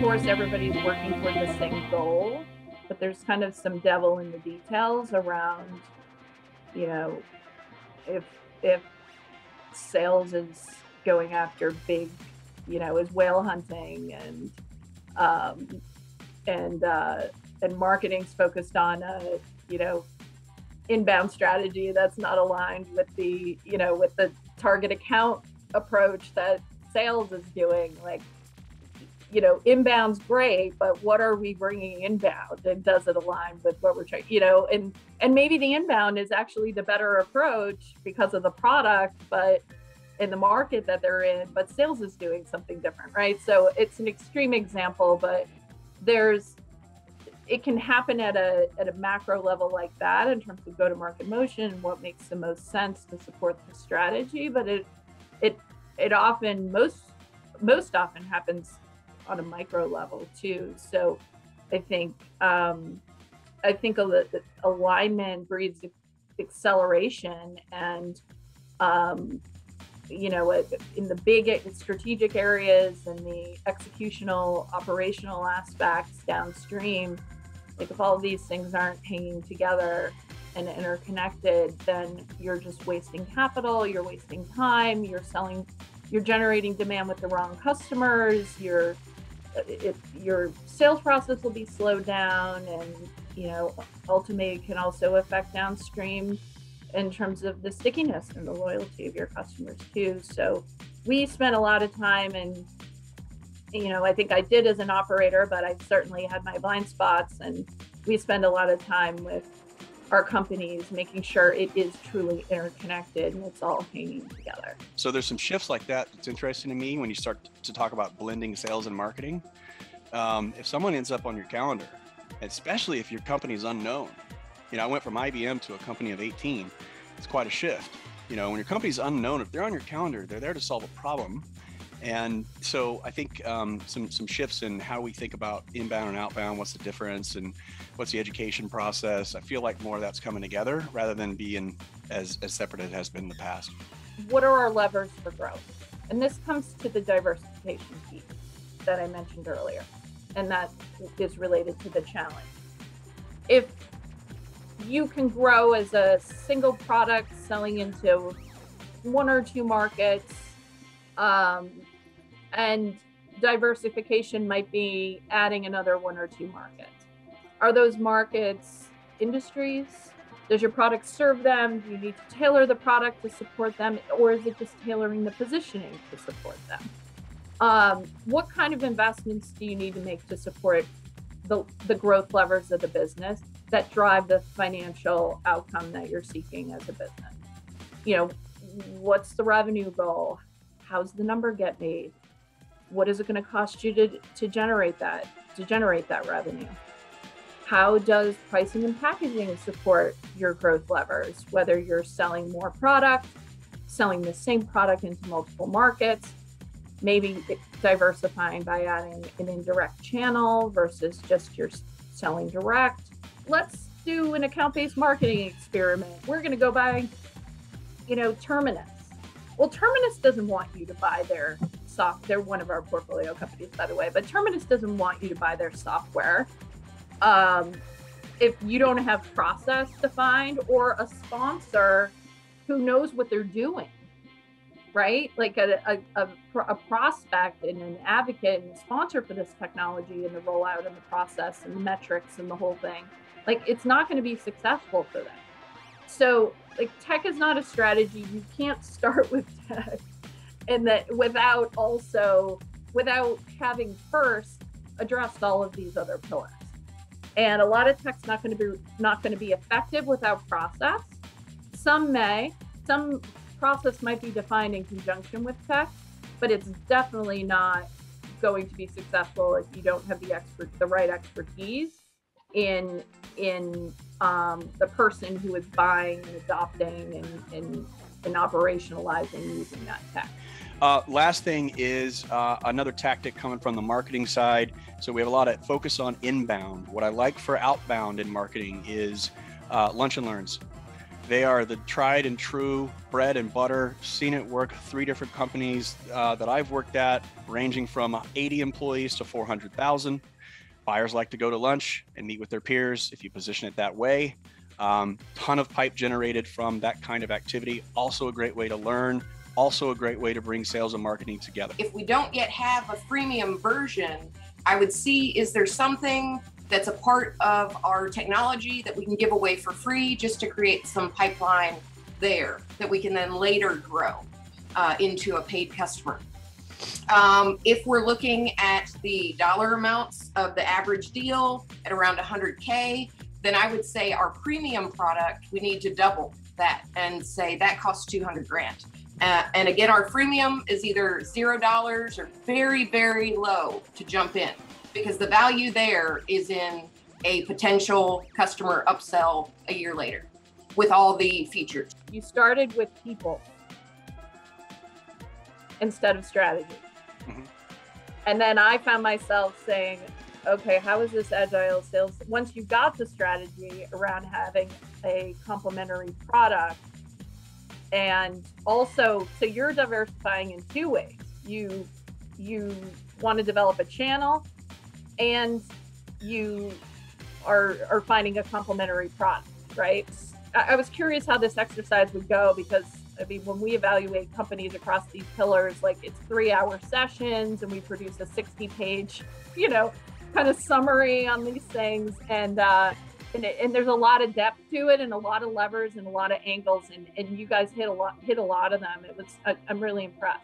course, everybody's working toward the same goal, but there's kind of some devil in the details around, you know, if if sales is going after big, is whale hunting, um, and marketing's focused on inbound strategy that's not aligned with the target account approach that sales is doing. Like, inbound's great, but what are we bringing inbound, and does it align with what we're trying, and maybe the inbound is actually the better approach because of the product, but in the market that they're in, but sales is doing something different, right? So it's an extreme example, but it can happen at a macro level like that in terms of go-to-market motion and what makes the most sense to support the strategy. But it often, most often happens on a micro level too. So I think alignment breeds acceleration, and in the big strategic areas and the executional operational aspects downstream, like if all of these things aren't hanging together and interconnected, then you're just wasting capital, you're wasting time, you're generating demand with the wrong customers, your sales process will be slowed down, and ultimately it can also affect downstream in terms of the stickiness and the loyalty of your customers too. So we spent a lot of time, and I think I did as an operator, but I certainly had my blind spots, and we spend a lot of time with our companies making sure it is truly interconnected and it's all hanging together. So there's some shifts like that that's interesting to me when you start to talk about blending sales and marketing. If someone ends up on your calendar, especially if your company is unknown, I went from IBM to a company of 18. It's quite a shift. When your company's unknown, if they're on your calendar, they're there to solve a problem. And so I think some shifts in how we think about inbound and outbound, what's the difference and what's the education process. I feel like more of that's coming together rather than being as separate as it has been in the past. What are our levers for growth? And this comes to the diversification piece that I mentioned earlier, and that is related to the challenge. If you can grow as a single product selling into one or two markets, and diversification might be adding another one or two markets. Are those markets industries? Does your product serve them? Do you need to tailor the product to support them? Or is it just tailoring the positioning to support them? What kind of investments do you need to make to support the growth levers of the business that drive the financial outcome that you're seeking as a business? What's the revenue goal? How's the number get made? What is it going to cost you to generate that revenue? How does pricing and packaging support your growth levers? Whether you're selling more product, selling the same product into multiple markets, maybe diversifying by adding an indirect channel versus just you're selling direct. Let's do an account-based marketing experiment. We're going to go buy, Terminus. Well, Terminus doesn't want you to buy their software. They're one of our portfolio companies, by the way, but Terminus doesn't want you to buy their software if you don't have process defined or a sponsor who knows what they're doing, right? Like a prospect and an advocate and a sponsor for this technology and the rollout and the process and the metrics and the whole thing. Like, it's not going to be successful for them. So, like, tech is not a strategy. You can't start with tech and that without having first addressed all of these other pillars. And a lot of tech's not going to be effective without process. Some process might be defined in conjunction with tech, but it's definitely not going to be successful if you don't have the right expertise in the person who is buying and adopting and operationalizing using that tech. Last thing is another tactic coming from the marketing side. So we have a lot of focus on inbound. What I like for outbound in marketing is lunch and learns. They are the tried and true bread and butter, seen it work. 3 different companies that I've worked at, ranging from 80 employees to 400,000. Buyers like to go to lunch and meet with their peers if you position it that way. Ton of pipe generated from that kind of activity. Also a great way to learn. Also a great way to bring sales and marketing together. If we don't yet have a freemium version, I would see, is there something that's a part of our technology that we can give away for free just to create some pipeline there that we can then later grow into a paid customer. If we're looking at the dollar amounts of the average deal at around 100K, then I would say our premium product, we need to double that and say that costs 200 grand. And again, our freemium is either $0 or very, very low to jump in, because the value there is in a potential customer upsell a year later with all the features. You started with people instead of strategy. Mhm. And then I found myself saying, okay, how is this agile sales? Once you got the strategy around having a complementary product, and also, so you're diversifying in 2 ways. You want to develop a channel, and you are finding a complementary product, right? I was curious how this exercise would go, because I mean, when we evaluate companies across these pillars, like it's 3-hour sessions and we produce a 60-page, kind of summary on these things. And there's a lot of depth to it and a lot of levers and a lot of angles. And you guys hit a lot of them. I'm really impressed.